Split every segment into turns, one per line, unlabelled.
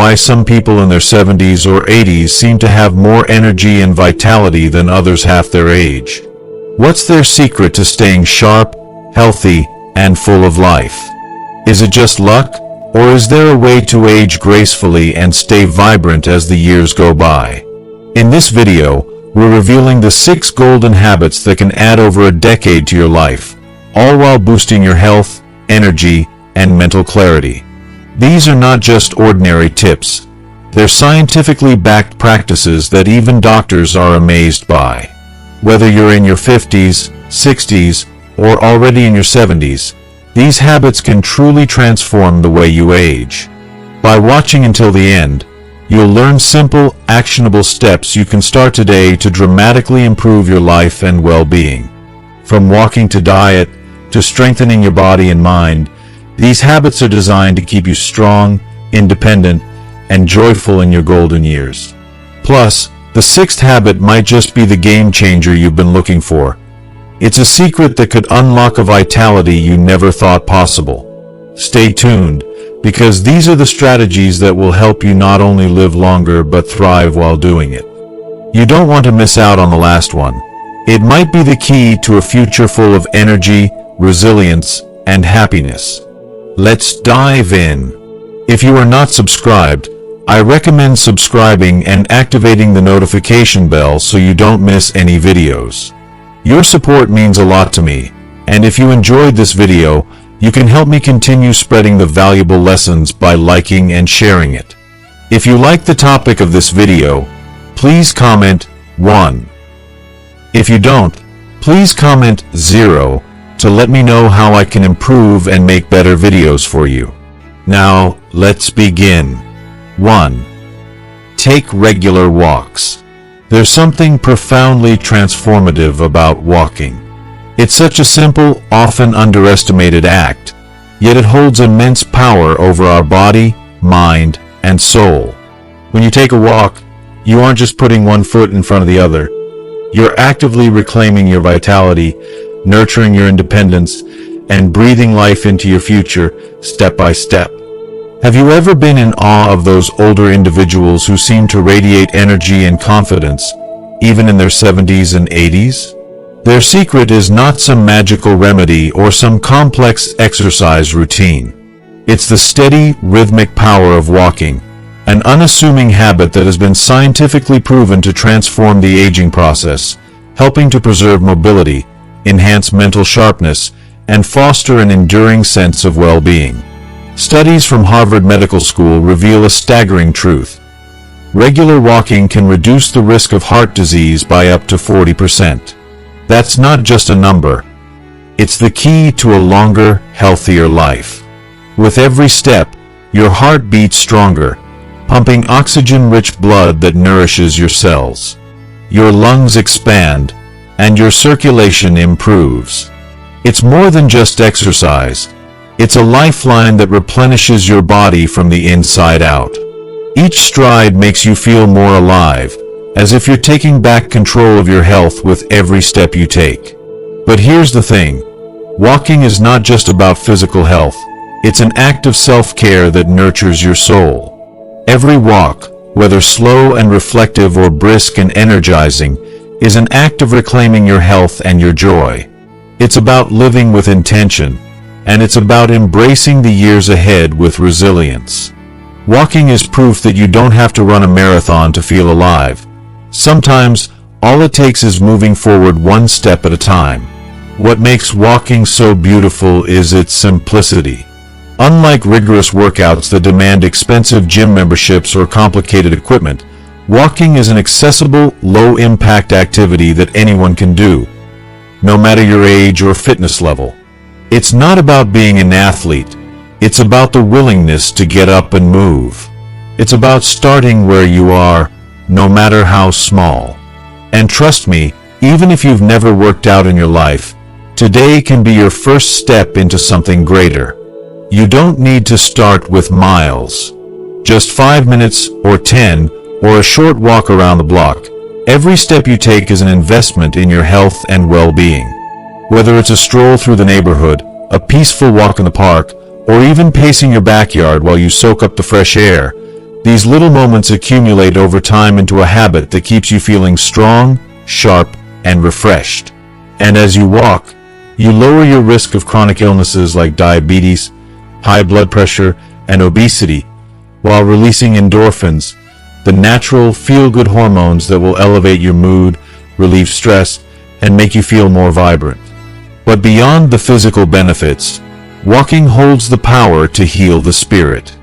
why some people in their 70s or 80s seem to have more energy and vitality than others half their age. What's their secret to staying sharp, healthy, and full of life? Is it just luck, or is there a way to age gracefully and stay vibrant as the years go by? In this video, we're revealing the 6 golden habits that can add over a decade to your life, all while boosting your health, energy, and mental clarity. These are not just ordinary tips. They're scientifically backed practices that even doctors are amazed by. Whether you're in your 50s, 60s, or already in your 70s, these habits can truly transform the way you age. By watching until the end, you'll learn simple, actionable steps you can start today to dramatically improve your life and well-being. From walking to diet, to strengthening your body and mind, these habits are designed to keep you strong, independent, and joyful in your golden years. Plus, the 6th habit might just be the game changer you've been looking for. It's a secret that could unlock a vitality you never thought possible. Stay tuned, because these are the strategies that will help you not only live longer but thrive while doing it. You don't want to miss out on the last one. It might be the key to a future full of energy, resilience, and happiness. Let's dive in. If you are not subscribed, I recommend subscribing and activating the notification bell so you don't miss any videos. Your support means a lot to me, and if you enjoyed this video, you can help me continue spreading the valuable lessons by liking and sharing it. If you like the topic of this video, please comment 1. If you don't, please comment 0 to let me know how I can improve and make better videos for you. Now, let's begin. 1. Take regular walks. There's something profoundly transformative about walking. It's such a simple, often underestimated act, yet it holds immense power over our body, mind, and soul. When you take a walk, you aren't just putting one foot in front of the other. You're actively reclaiming your vitality, nurturing your independence, and breathing life into your future step by step. Have you ever been in awe of those older individuals who seem to radiate energy and confidence, even in their 70s and 80s? Their secret is not some magical remedy or some complex exercise routine. It's the steady, rhythmic power of walking, an unassuming habit that has been scientifically proven to transform the aging process, helping to preserve mobility, enhance mental sharpness, and foster an enduring sense of well-being. Studies from Harvard Medical School reveal a staggering truth. Regular walking can reduce the risk of heart disease by up to 40%. That's not just a number. It's the key to a longer, healthier life. With every step, your heart beats stronger, pumping oxygen-rich blood that nourishes your cells. Your lungs expand, and your circulation improves. It's more than just exercise. It's a lifeline that replenishes your body from the inside out. Each stride makes you feel more alive, as if you're taking back control of your health with every step you take. But here's the thing. Walking is not just about physical health. It's an act of self-care that nurtures your soul. Every walk, whether slow and reflective or brisk and energizing, is an act of reclaiming your health and your joy. It's about living with intention, and it's about embracing the years ahead with resilience. Walking is proof that you don't have to run a marathon to feel alive. Sometimes, all it takes is moving forward one step at a time. What makes walking so beautiful is its simplicity. Unlike rigorous workouts that demand expensive gym memberships or complicated equipment, walking is an accessible, low-impact activity that anyone can do, no matter your age or fitness level. It's not about being an athlete. It's about the willingness to get up and move. It's about starting where you are, no matter how small. And trust me, even if you've never worked out in your life, today can be your first step into something greater. You don't need to start with miles. Just 5 minutes or 10 or a short walk around the block. Every step you take is an investment in your health and well-being. Whether it's a stroll through the neighborhood, a peaceful walk in the park, or even pacing your backyard while you soak up the fresh air, These little moments accumulate over time into a habit that keeps you feeling strong, sharp, and refreshed. And as you walk, you lower your risk of chronic illnesses like diabetes, high blood pressure, and obesity, while releasing endorphins, the natural feel-good hormones that will elevate your mood, relieve stress, and make you feel more vibrant. But beyond the physical benefits, walking holds the power to heal the spirit.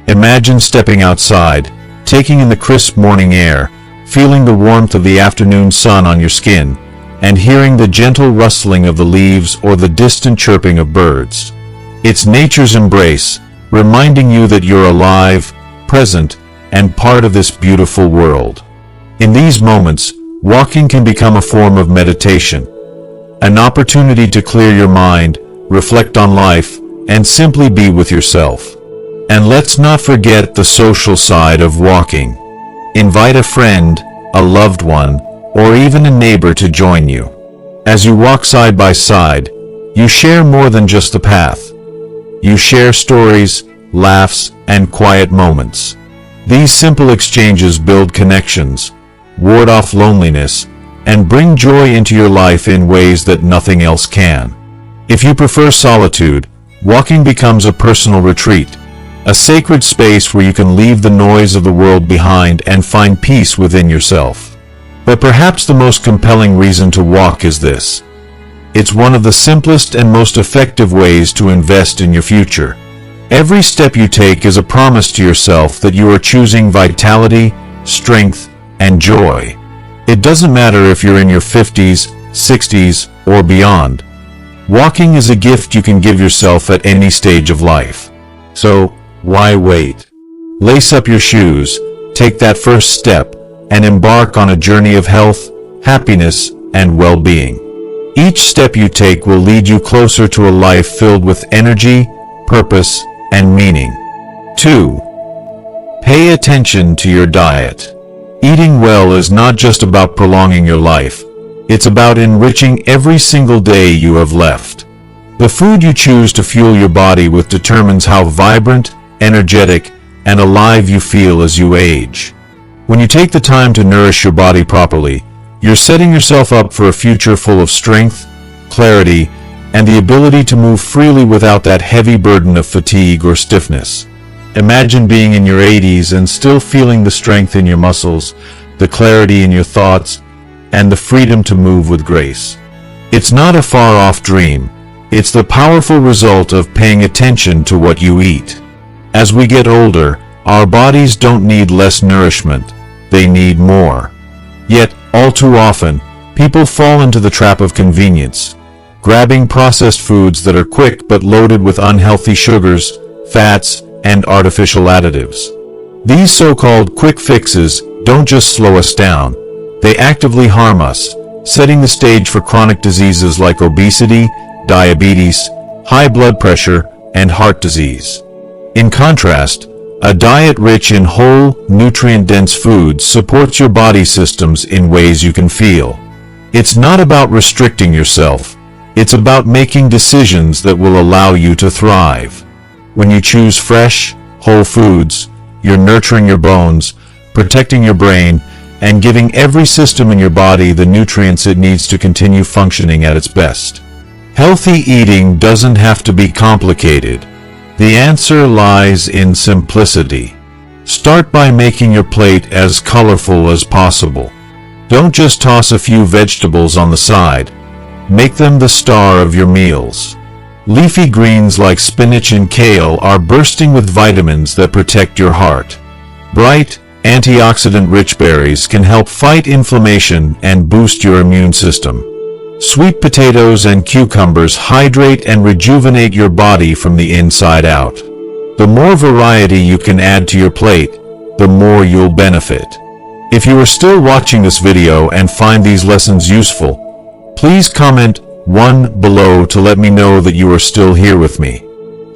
Imagine stepping outside, taking in the crisp morning air, feeling the warmth of the afternoon sun on your skin, and hearing the gentle rustling of the leaves or the distant chirping of birds. It's nature's embrace, reminding you that you're alive, present, and part of this beautiful world. In these moments, walking can become a form of meditation, an opportunity to clear your mind, reflect on life, and simply be with yourself. And let's not forget the social side of walking. Invite a friend, a loved one, or even a neighbor to join you. As you walk side by side, you share more than just the path. You share stories, laughs, and quiet moments. These simple exchanges build connections, ward off loneliness, and bring joy into your life in ways that nothing else can. If you prefer solitude, walking becomes a personal retreat, a sacred space where you can leave the noise of the world behind and find peace within yourself. But perhaps the most compelling reason to walk is this. It's one of the simplest and most effective ways to invest in your future. Every step you take is a promise to yourself that you are choosing vitality, strength, and joy. It doesn't matter if you're in your 50s, 60s, or beyond. Walking is a gift you can give yourself at any stage of life. So, why wait? Lace up your shoes, take that first step, and embark on a journey of health, happiness, and well-being. Each step you take will lead you closer to a life filled with energy, purpose, and meaning. 2. Pay attention to your diet. Eating well is not just about prolonging your life. It's about enriching every single day you have left. The food you choose to fuel your body with determines how vibrant, energetic, and alive you feel as you age. When you take the time to nourish your body properly, you're setting yourself up for a future full of strength, clarity, and the ability to move freely without that heavy burden of fatigue or stiffness. Imagine being in your 80s and still feeling the strength in your muscles, the clarity in your thoughts, and the freedom to move with grace. It's not a far-off dream. It's the powerful result of paying attention to what you eat. As we get older, our bodies don't need less nourishment. They need more. Yet, all too often, people fall into the trap of convenience, grabbing processed foods that are quick but loaded with unhealthy sugars, fats, and artificial additives. These so-called quick fixes don't just slow us down, they actively harm us, setting the stage for chronic diseases like obesity, diabetes, high blood pressure, and heart disease. In contrast, a diet rich in whole, nutrient-dense foods supports your body systems in ways you can feel. It's not about restricting yourself. It's about making decisions that will allow you to thrive. When you choose fresh, whole foods, you're nurturing your bones, protecting your brain, and giving every system in your body the nutrients it needs to continue functioning at its best. Healthy eating doesn't have to be complicated. The answer lies in simplicity. Start by making your plate as colorful as possible. Don't just toss a few vegetables on the side. Make them the star of your meals. Leafy greens like spinach and kale are bursting with vitamins that protect your heart. Bright, antioxidant-rich berries can help fight inflammation and boost your immune system. Sweet potatoes and cucumbers hydrate and rejuvenate your body from the inside out. The more variety you can add to your plate, the more you'll benefit. If you are still watching this video and find these lessons useful, please comment 1 below to let me know that you are still here with me.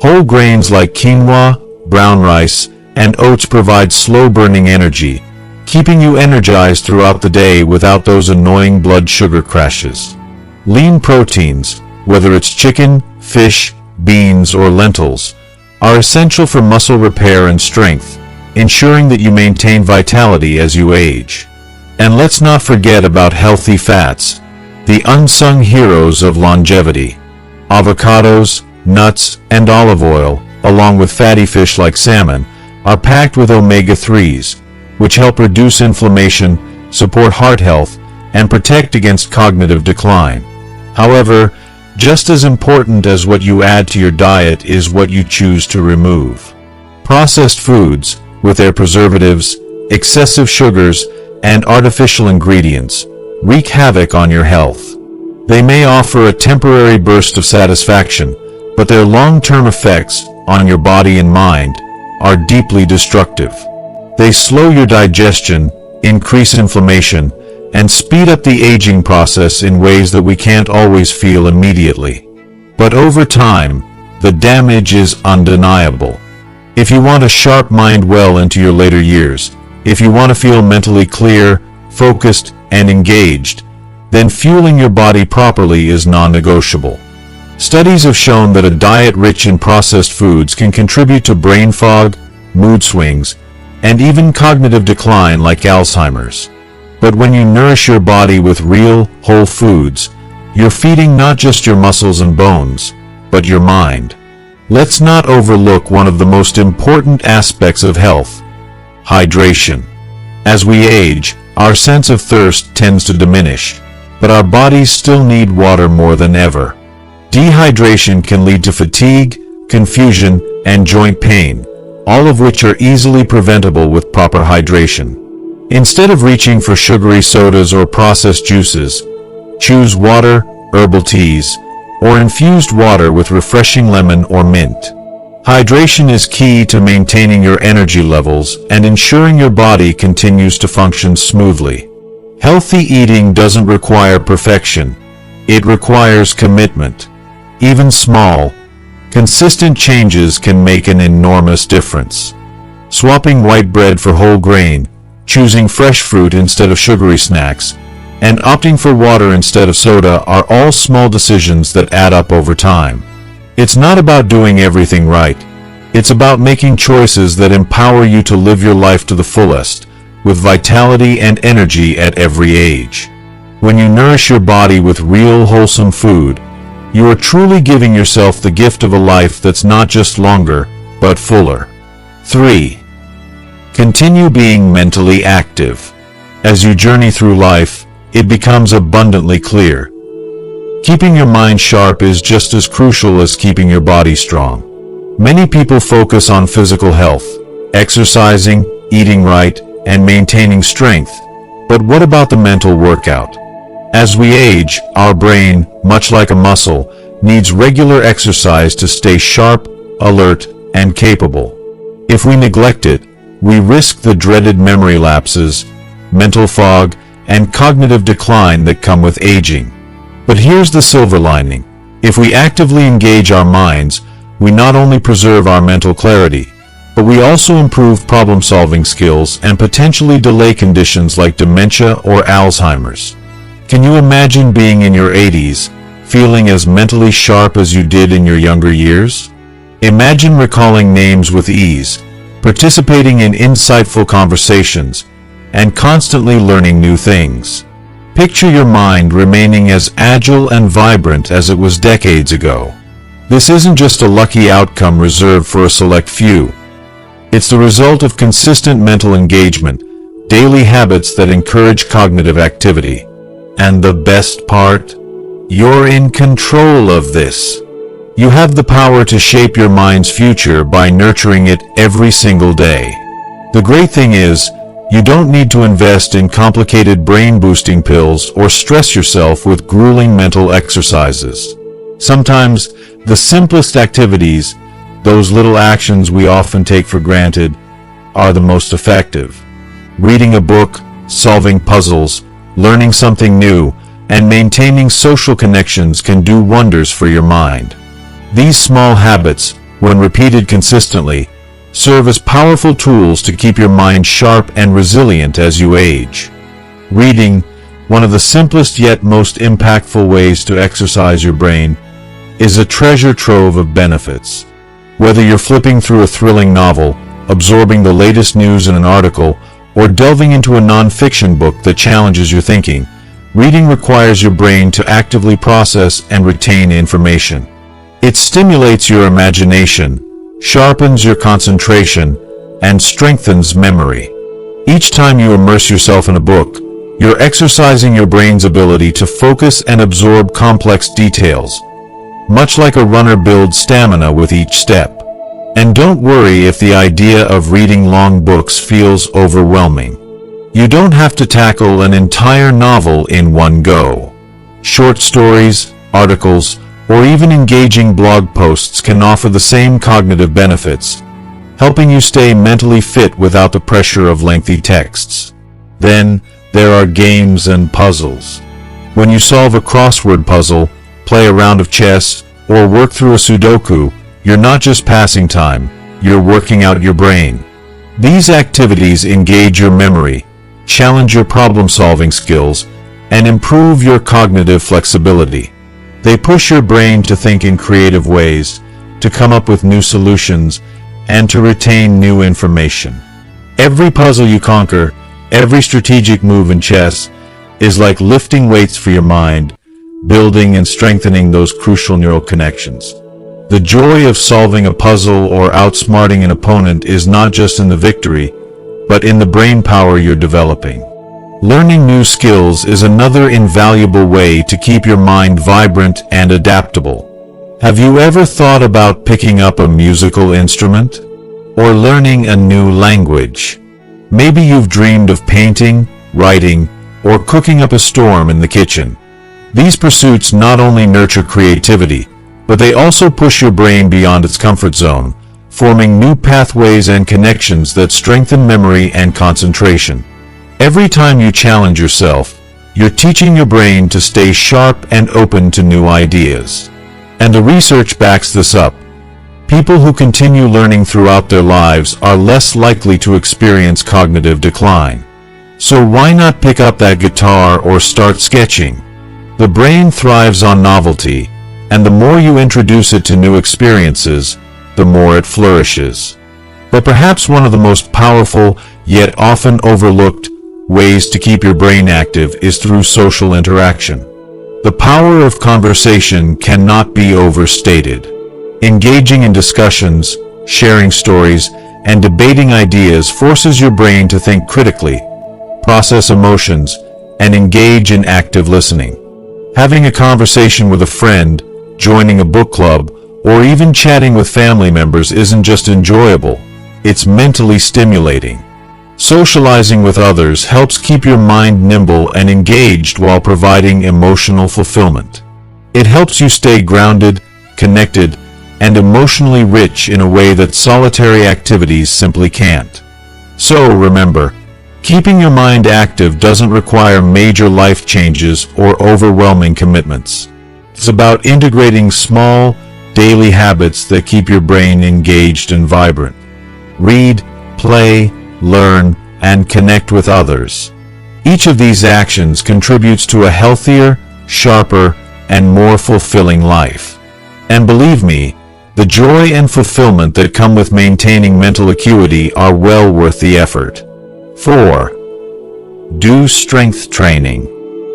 Whole grains like quinoa, brown rice, and oats provide slow-burning energy, keeping you energized throughout the day without those annoying blood sugar crashes. Lean proteins, whether it's chicken, fish, beans, or lentils, are essential for muscle repair and strength, ensuring that you maintain vitality as you age. And let's not forget about healthy fats, the unsung heroes of longevity. Avocados, nuts, and olive oil, along with fatty fish like salmon, are packed with omega-3s, which help reduce inflammation, support heart health, and protect against cognitive decline. However, just as important as what you add to your diet is what you choose to remove. Processed foods, with their preservatives, excessive sugars, and artificial ingredients, wreak havoc on your health. They may offer a temporary burst of satisfaction, but their long-term effects on your body and mind are deeply destructive. They slow your digestion, increase inflammation, and speed up the aging process in ways that we can't always feel immediately. But over time, the damage is undeniable. If you want a sharp mind well into your later years, if you want to feel mentally clear, focused, and engaged, then fueling your body properly is non-negotiable. Studies have shown that a diet rich in processed foods can contribute to brain fog, mood swings, and even cognitive decline like Alzheimer's. But when you nourish your body with real, whole foods, you're feeding not just your muscles and bones, but your mind. Let's not overlook one of the most important aspects of health: hydration. As we age, our sense of thirst tends to diminish, but our bodies still need water more than ever. Dehydration can lead to fatigue, confusion, and joint pain, all of which are easily preventable with proper hydration. Instead of reaching for sugary sodas or processed juices, choose water, herbal teas, or infused water with refreshing lemon or mint. Hydration is key to maintaining your energy levels and ensuring your body continues to function smoothly. Healthy eating doesn't require perfection. It requires commitment. Even small, consistent changes can make an enormous difference. Swapping white bread for whole grain, choosing fresh fruit instead of sugary snacks, and opting for water instead of soda are all small decisions that add up over time. It's not about doing everything right. It's about making choices that empower you to live your life to the fullest, with vitality and energy at every age. When you nourish your body with real wholesome food, you are truly giving yourself the gift of a life that's not just longer, but fuller. 3. Continue being mentally active. As you journey through life, it becomes abundantly clear. Keeping your mind sharp is just as crucial as keeping your body strong. Many people focus on physical health, exercising, eating right, and maintaining strength. But what about the mental workout? As we age, our brain, much like a muscle, needs regular exercise to stay sharp, alert, and capable. If we neglect it, we risk the dreaded memory lapses, mental fog, and cognitive decline that come with aging. But here's the silver lining. If we actively engage our minds, we not only preserve our mental clarity, but we also improve problem-solving skills and potentially delay conditions like dementia or Alzheimer's. Can you imagine being in your 80s, feeling as mentally sharp as you did in your younger years? Imagine recalling names with ease, participating in insightful conversations, and constantly learning new things. Picture your mind remaining as agile and vibrant as it was decades ago. This isn't just a lucky outcome reserved for a select few. It's the result of consistent mental engagement, daily habits that encourage cognitive activity. And the best part? You're in control of this. You have the power to shape your mind's future by nurturing it every single day. The great thing is, you don't need to invest in complicated brain-boosting pills or stress yourself with grueling mental exercises. Sometimes, the simplest activities, those little actions we often take for granted, are the most effective. Reading a book, solving puzzles, learning something new, and maintaining social connections can do wonders for your mind. These small habits, when repeated consistently, serve as powerful tools to keep your mind sharp and resilient as you age. Reading, one of the simplest yet most impactful ways to exercise your brain, is a treasure trove of benefits. Whether you're flipping through a thrilling novel, absorbing the latest news in an article, or delving into a non-fiction book that challenges your thinking, reading requires your brain to actively process and retain information. It stimulates your imagination, sharpens your concentration, and strengthens memory. Each time you immerse yourself in a book, you're exercising your brain's ability to focus and absorb complex details, much like a runner builds stamina with each step. And don't worry if the idea of reading long books feels overwhelming. You don't have to tackle an entire novel in one go. Short stories, articles, or even engaging blog posts can offer the same cognitive benefits, helping you stay mentally fit without the pressure of lengthy texts. Then, there are games and puzzles. When you solve a crossword puzzle, play a round of chess, or work through a Sudoku, you're not just passing time, you're working out your brain. These activities engage your memory, challenge your problem-solving skills, and improve your cognitive flexibility. They push your brain to think in creative ways, to come up with new solutions, and to retain new information. Every puzzle you conquer, every strategic move in chess, is like lifting weights for your mind, building and strengthening those crucial neural connections. The joy of solving a puzzle or outsmarting an opponent is not just in the victory, but in the brain power you're developing. Learning new skills is another invaluable way to keep your mind vibrant and adaptable. Have you ever thought about picking up a musical instrument? Or learning a new language? Maybe you've dreamed of painting, writing, or cooking up a storm in the kitchen. These pursuits not only nurture creativity, but they also push your brain beyond its comfort zone, forming new pathways and connections that strengthen memory and concentration. Every time you challenge yourself, you're teaching your brain to stay sharp and open to new ideas. And the research backs this up. People who continue learning throughout their lives are less likely to experience cognitive decline. So why not pick up that guitar or start sketching? The brain thrives on novelty, and the more you introduce it to new experiences, the more it flourishes. But perhaps one of the most powerful, yet often overlooked, ways to keep your brain active is through social interaction. The power of conversation cannot be overstated. Engaging in discussions, sharing stories, and debating ideas forces your brain to think critically, process emotions, and engage in active listening. Having a conversation with a friend, joining a book club, or even chatting with family members isn't just enjoyable, it's mentally stimulating. Socializing with others helps keep your mind nimble and engaged while providing emotional fulfillment. It helps you stay grounded, connected, and emotionally rich in a way that solitary activities simply can't. So remember, keeping your mind active doesn't require major life changes or overwhelming commitments. It's about integrating small, daily habits that keep your brain engaged and vibrant. Read, play, learn, and connect with others. Each of these actions contributes to a healthier, sharper, and more fulfilling life. And believe me, the joy and fulfillment that come with maintaining mental acuity are well worth the effort. 4. Do strength training.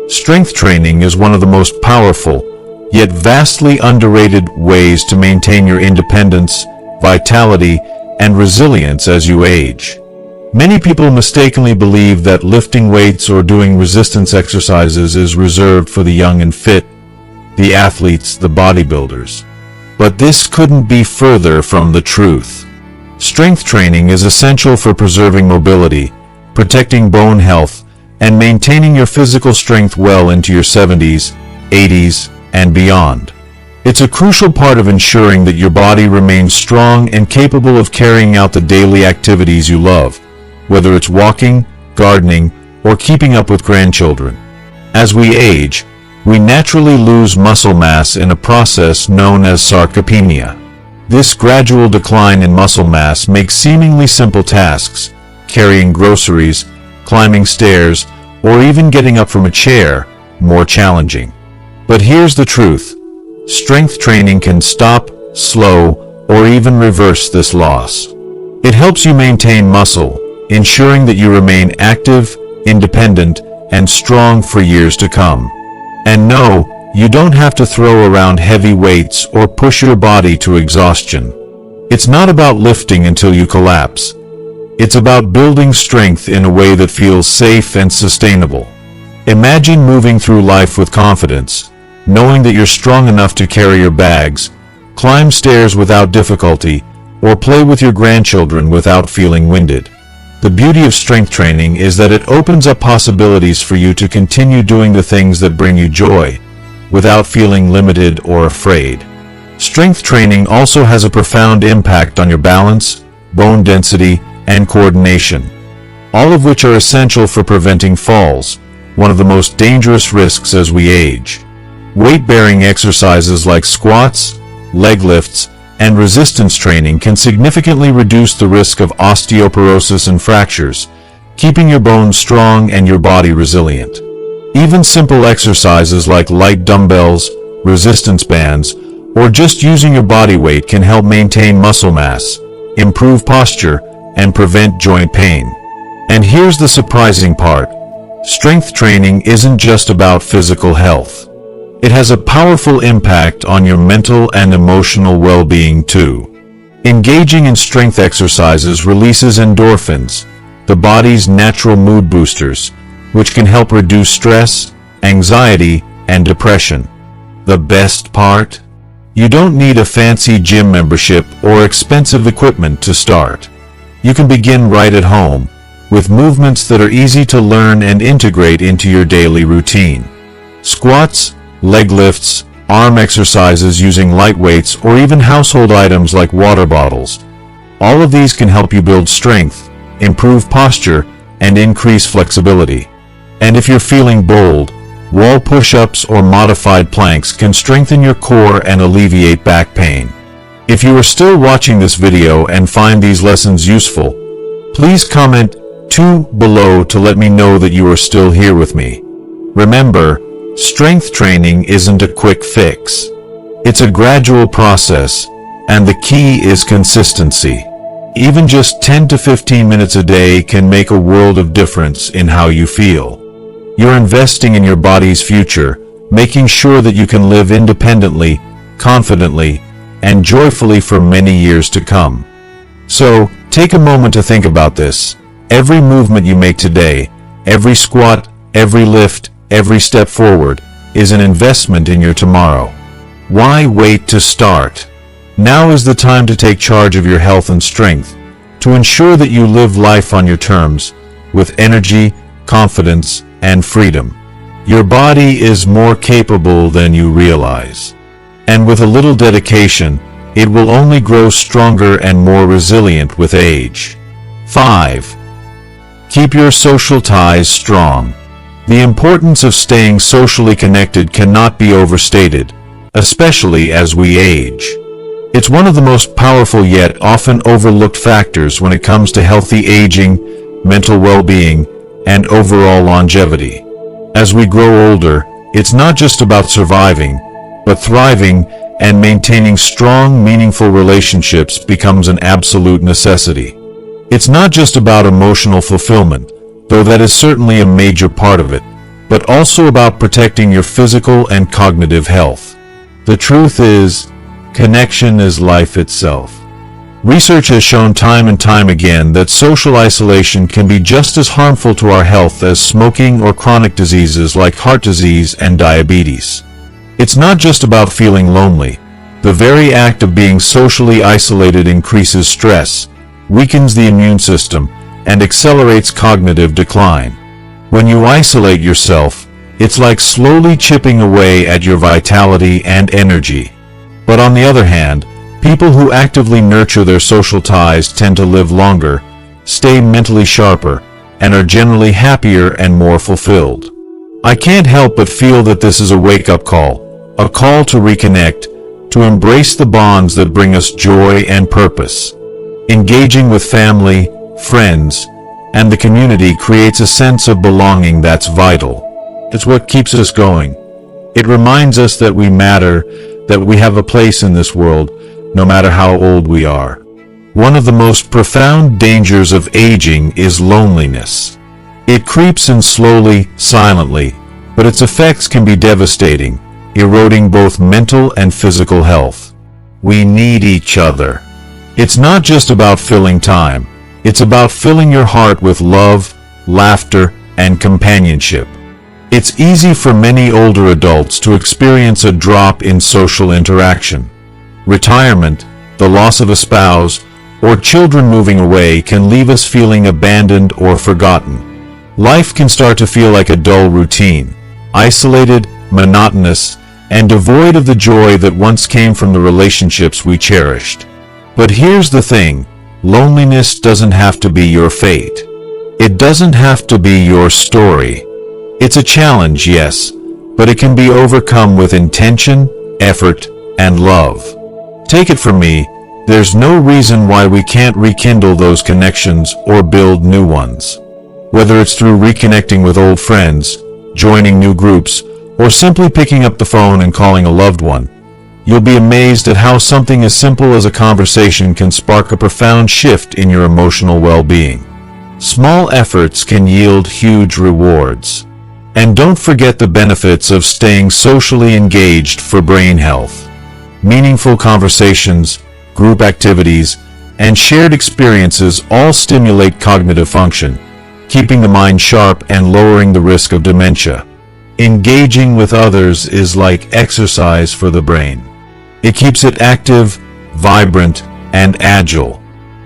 Strength training is one of the most powerful, yet vastly underrated ways to maintain your independence, vitality, and resilience as you age. Many people mistakenly believe that lifting weights or doing resistance exercises is reserved for the young and fit, the athletes, the bodybuilders. But this couldn't be further from the truth. Strength training is essential for preserving mobility, protecting bone health, and maintaining your physical strength well into your 70s, 80s, and beyond. It's a crucial part of ensuring that your body remains strong and capable of carrying out the daily activities you love, whether it's walking, gardening, or keeping up with grandchildren. As we age, we naturally lose muscle mass in a process known as sarcopenia. This gradual decline in muscle mass makes seemingly simple tasks, carrying groceries, climbing stairs, or even getting up from a chair, more challenging. But here's the truth. Strength training can stop, slow, or even reverse this loss. It helps you maintain muscle, ensuring that you remain active, independent, and strong for years to come. And no, you don't have to throw around heavy weights or push your body to exhaustion. It's not about lifting until you collapse. It's about building strength in a way that feels safe and sustainable. Imagine moving through life with confidence, knowing that you're strong enough to carry your bags, climb stairs without difficulty, or play with your grandchildren without feeling winded. The beauty of strength training is that it opens up possibilities for you to continue doing the things that bring you joy, without feeling limited or afraid. Strength training also has a profound impact on your balance, bone density, and coordination, all of which are essential for preventing falls, one of the most dangerous risks as we age. Weight-bearing exercises like squats, leg lifts, and resistance training can significantly reduce the risk of osteoporosis and fractures, keeping your bones strong and your body resilient. Even simple exercises like light dumbbells, resistance bands, or just using your body weight can help maintain muscle mass, improve posture, and prevent joint pain. And here's the surprising part. Strength training isn't just about physical health. It has a powerful impact on your mental and emotional well-being too. Engaging in strength exercises releases endorphins, the body's natural mood boosters, which can help reduce stress, anxiety, and depression. The best part? You don't need a fancy gym membership or expensive equipment to start. You can begin right at home, with movements that are easy to learn and integrate into your daily routine. Squats, leg lifts, arm exercises using light weights, or even household items like water bottles. All of these can help you build strength, improve posture, and increase flexibility. And if you're feeling bold, wall push-ups or modified planks can strengthen your core and alleviate back pain. If you are still watching this video and find these lessons useful, please comment 2 below to let me know that you are still here with me. Remember, strength training isn't a quick fix. It's a gradual process, and the key is consistency. Even just 10 to 15 minutes a day can make a world of difference in how you feel. You're investing in your body's future, making sure that you can live independently, confidently, and joyfully for many years to come. So, take a moment to think about this. Every movement you make today, every squat, every lift, every step forward, is an investment in your tomorrow. Why wait to start? Now is the time to take charge of your health and strength, to ensure that you live life on your terms, with energy, confidence, and freedom. Your body is more capable than you realize. And with a little dedication, it will only grow stronger and more resilient with age. 5. Keep your social ties strong. The importance of staying socially connected cannot be overstated, especially as we age. It's one of the most powerful yet often overlooked factors when it comes to healthy aging, mental well-being, and overall longevity. As we grow older, it's not just about surviving, but thriving and maintaining strong, meaningful relationships becomes an absolute necessity. It's not just about emotional fulfillment, though that is certainly a major part of it, but also about protecting your physical and cognitive health. The truth is, connection is life itself. Research has shown time and time again that social isolation can be just as harmful to our health as smoking or chronic diseases like heart disease and diabetes. It's not just about feeling lonely. The very act of being socially isolated increases stress, weakens the immune system, and accelerates cognitive decline. When you isolate yourself, it's like slowly chipping away at your vitality and energy. But on the other hand, people who actively nurture their social ties tend to live longer, stay mentally sharper, and are generally happier and more fulfilled. I can't help but feel that this is a wake-up call, a call to reconnect, to embrace the bonds that bring us joy and purpose. Engaging with family, friends, and the community creates a sense of belonging that's vital. It's what keeps us going. It reminds us that we matter, that we have a place in this world, no matter how old we are. One of the most profound dangers of aging is loneliness. It creeps in slowly, silently, but its effects can be devastating, eroding both mental and physical health. We need each other. It's not just about filling time. It's about filling your heart with love, laughter, and companionship. It's easy for many older adults to experience a drop in social interaction. Retirement, the loss of a spouse, or children moving away can leave us feeling abandoned or forgotten. Life can start to feel like a dull routine, isolated, monotonous, and devoid of the joy that once came from the relationships we cherished. But here's the thing, loneliness doesn't have to be your fate. It doesn't have to be your story. It's a challenge, yes, but it can be overcome with intention, effort, and love. Take it from me, there's no reason why we can't rekindle those connections or build new ones. Whether it's through reconnecting with old friends, joining new groups, or simply picking up the phone and calling a loved one, you'll be amazed at how something as simple as a conversation can spark a profound shift in your emotional well-being. Small efforts can yield huge rewards. And don't forget the benefits of staying socially engaged for brain health. Meaningful conversations, group activities, and shared experiences all stimulate cognitive function, keeping the mind sharp and lowering the risk of dementia. Engaging with others is like exercise for the brain. It keeps it active, vibrant, and agile.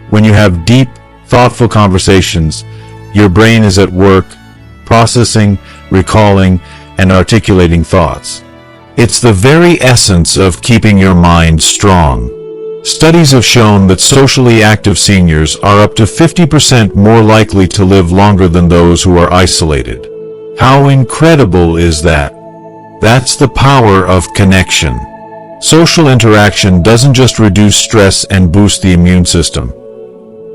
When you have deep, thoughtful conversations, your brain is at work, processing, recalling, and articulating thoughts. It's the very essence of keeping your mind strong. Studies have shown that socially active seniors are up to 50% more likely to live longer than those who are isolated. How incredible is that? That's the power of connection. Social interaction doesn't just reduce stress and boost the immune system.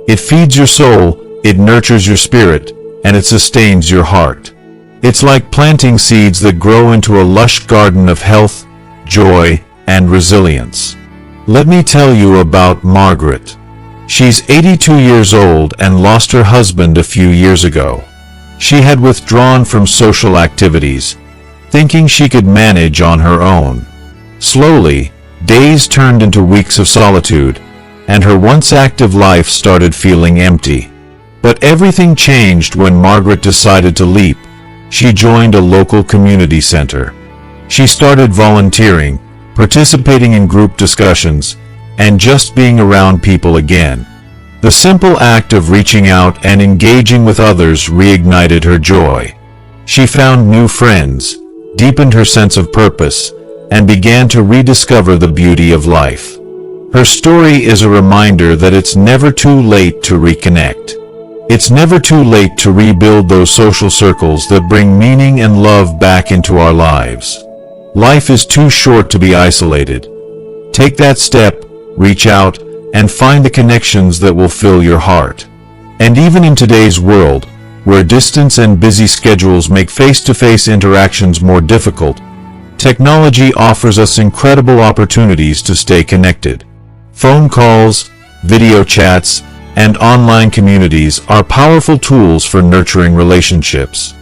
It feeds your soul, it nurtures your spirit, and it sustains your heart. It's like planting seeds that grow into a lush garden of health, joy, and resilience. Let me tell you about Margaret. She's 82 years old and lost her husband a few years ago. She had withdrawn from social activities, thinking she could manage on her own. Slowly, days turned into weeks of solitude, and her once active life started feeling empty. But everything changed when Margaret decided to leap. She joined a local community center. She started volunteering, participating in group discussions, and just being around people again. The simple act of reaching out and engaging with others reignited her joy. She found new friends, deepened her sense of purpose, and began to rediscover the beauty of life. Her story is a reminder that it's never too late to reconnect. It's never too late to rebuild those social circles that bring meaning and love back into our lives. Life is too short to be isolated. Take that step, reach out, and find the connections that will fill your heart. And even in today's world, where distance and busy schedules make face-to-face interactions more difficult, technology offers us incredible opportunities to stay connected. Phone calls, video chats, and online communities are powerful tools for nurturing relationships.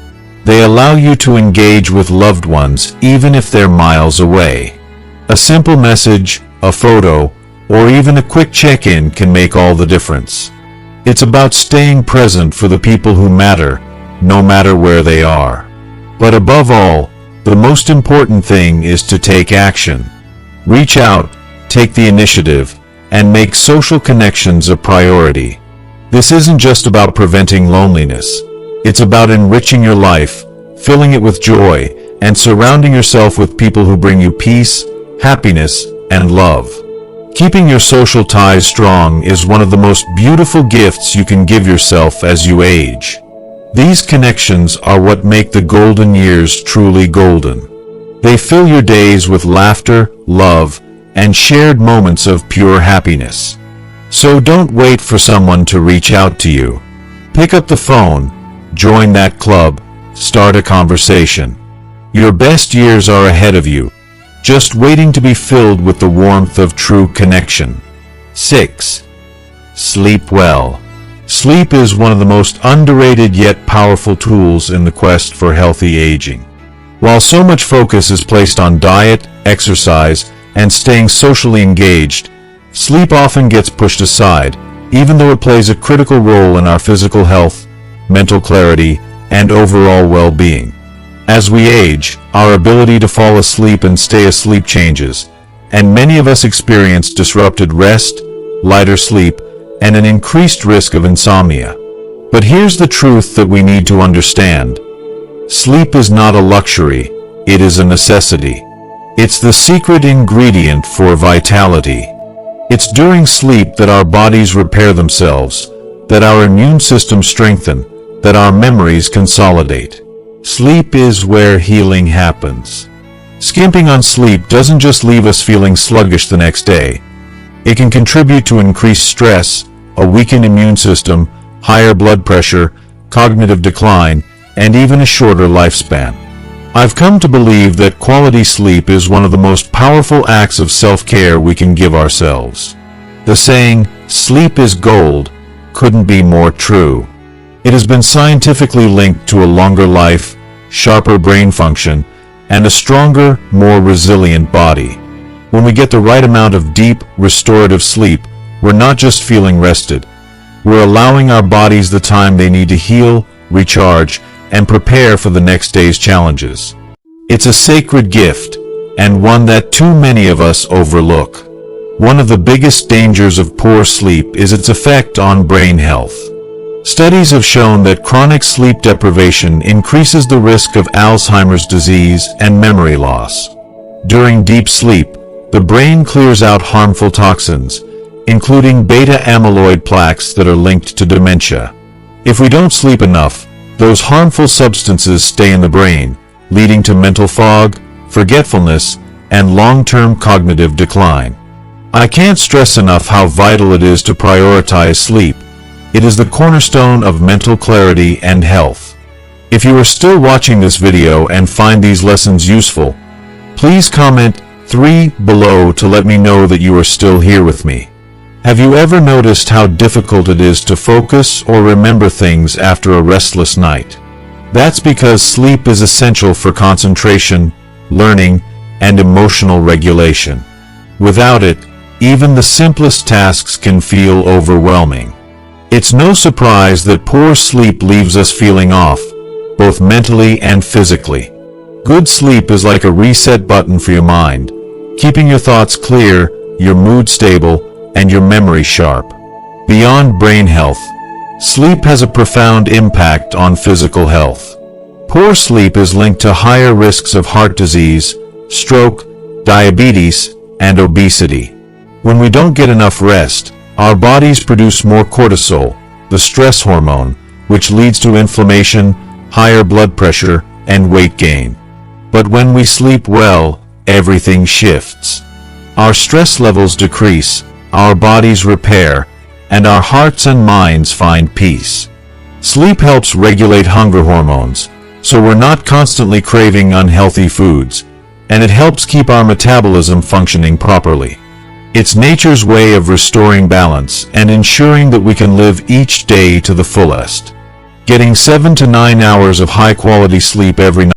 They allow you to engage with loved ones even if they're miles away. A simple message, a photo, or even a quick check-in can make all the difference. It's about staying present for the people who matter, no matter where they are. But above all, the most important thing is to take action. Reach out, take the initiative, and make social connections a priority. This isn't just about preventing loneliness. It's about enriching your life, filling it with joy, and surrounding yourself with people who bring you peace, happiness, and love. Keeping your social ties strong is one of the most beautiful gifts you can give yourself as you age. These connections are what make the golden years truly golden. They fill your days with laughter, love, and shared moments of pure happiness. So don't wait for someone to reach out to you. Pick up the phone, join that club, start a conversation. Your best years are ahead of you, just waiting to be filled with the warmth of true connection. 6. Sleep well. Sleep is one of the most underrated yet powerful tools in the quest for healthy aging. While so much focus is placed on diet, exercise, and staying socially engaged, sleep often gets pushed aside, even though it plays a critical role in our physical health, mental clarity, and overall well-being. As we age, our ability to fall asleep and stay asleep changes, and many of us experience disrupted rest, lighter sleep, and an increased risk of insomnia. But here's the truth that we need to understand. Sleep is not a luxury, it is a necessity. It's the secret ingredient for vitality. It's during sleep that our bodies repair themselves, that our immune system strengthens, that our memories consolidate. Sleep is where healing happens. Skimping on sleep doesn't just leave us feeling sluggish the next day. It can contribute to increased stress, a weakened immune system, higher blood pressure, cognitive decline, and even a shorter lifespan. I've come to believe that quality sleep is one of the most powerful acts of self-care we can give ourselves. The saying, "sleep is gold," couldn't be more true. It has been scientifically linked to a longer life, sharper brain function, and a stronger, more resilient body. When we get the right amount of deep, restorative sleep, we're not just feeling rested. We're allowing our bodies the time they need to heal, recharge, and prepare for the next day's challenges. It's a sacred gift, and one that too many of us overlook. One of the biggest dangers of poor sleep is its effect on brain health. Studies have shown that chronic sleep deprivation increases the risk of Alzheimer's disease and memory loss. During deep sleep, the brain clears out harmful toxins, including beta-amyloid plaques that are linked to dementia. If we don't sleep enough, those harmful substances stay in the brain, leading to mental fog, forgetfulness, and long-term cognitive decline. I can't stress enough how vital it is to prioritize sleep. It is the cornerstone of mental clarity and health. If you are still watching this video and find these lessons useful, please comment 3 below to let me know that you are still here with me. Have you ever noticed how difficult it is to focus or remember things after a restless night? That's because sleep is essential for concentration, learning, and emotional regulation. Without it, even the simplest tasks can feel overwhelming. It's no surprise that poor sleep leaves us feeling off, both mentally and physically. Good sleep is like a reset button for your mind, keeping your thoughts clear, your mood stable, and your memory sharp. Beyond brain health, sleep has a profound impact on physical health. Poor sleep is linked to higher risks of heart disease, stroke, diabetes, and obesity. When we don't get enough rest, our bodies produce more cortisol, the stress hormone, which leads to inflammation, higher blood pressure, and weight gain. But when we sleep well, everything shifts. Our stress levels decrease, our bodies repair, and our hearts and minds find peace. Sleep helps regulate hunger hormones, so we're not constantly craving unhealthy foods, and it helps keep our metabolism functioning properly. It's nature's way of restoring balance and ensuring that we can live each day to the fullest. Getting 7 to 9 hours of high-quality sleep every night